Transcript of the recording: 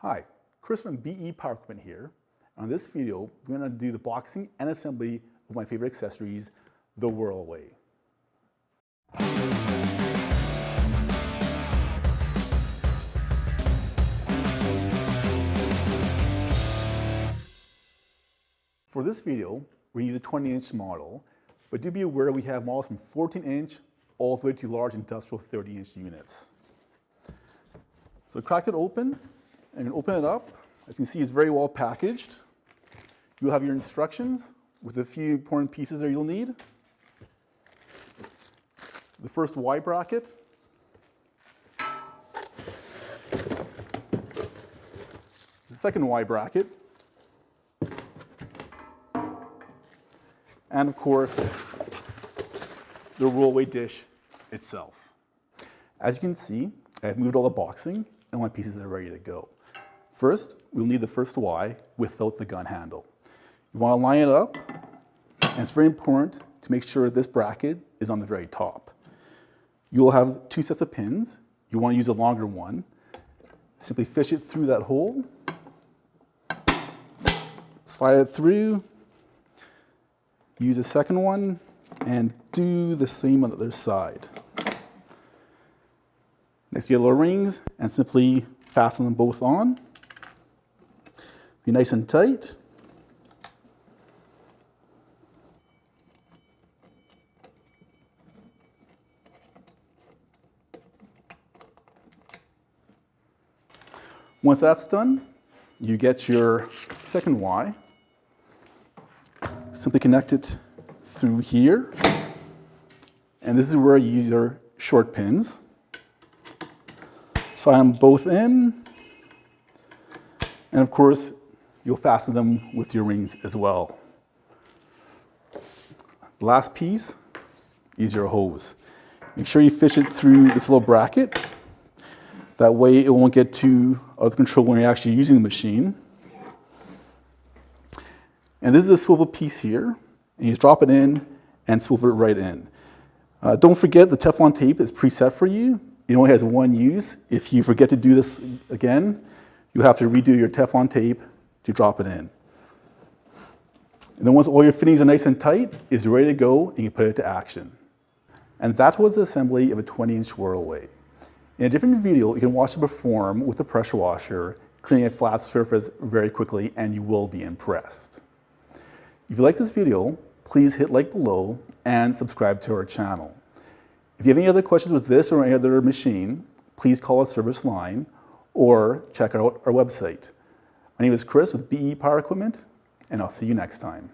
Hi, Chris from BE Power Equipment here. On this video, we're going to do the boxing and assembly of my favorite accessories, the Whirl-a-Way. For this video, we use a 20-inch model, but do be aware we have models from 14-inch all the way to large industrial 30-inch units. So I cracked it open, and you open it up. As you can see, it's very well packaged. You'll have your instructions with a few important pieces that you'll need. The first Y bracket. The second Y bracket. And of course, the Whirl-a-Way dish itself. As you can see, I've moved all the boxing and all my pieces are ready to go. First, we'll need the first Y without the gun handle. You want to line it up, and it's very important to make sure this bracket is on the very top. You'll have two sets of pins. You want to use a longer one. Simply fish it through that hole, slide it through, use a second one, and do the same on the other side. Next, you get little rings, and simply fasten them both on. Be nice and tight. Once that's done, you get your second Y. Simply connect it through here. And this is where you use your short pins. Slide them both in. And of course, you'll fasten them with your rings as well. The last piece is your hose. Make sure you fish it through this little bracket. That way it won't get too out of control when you're actually using the machine. And this is a swivel piece here. And you just drop it in and swivel it right in. Don't forget the Teflon tape is preset for you. It only has one use. If you forget to do this again, you'll have to redo your Teflon tape to drop it in. And then once all your fittings are nice and tight, it's ready to go and you put it to action. And that was the assembly of a 20-inch Whirl-a-Way. In a different video, you can watch it perform with the pressure washer, cleaning a flat surface very quickly, and you will be impressed. If you like this video, please hit like below and subscribe to our channel. If you have any other questions with this or any other machine, please call our service line or check out our website. My name is Chris with BE Power Equipment, and I'll see you next time.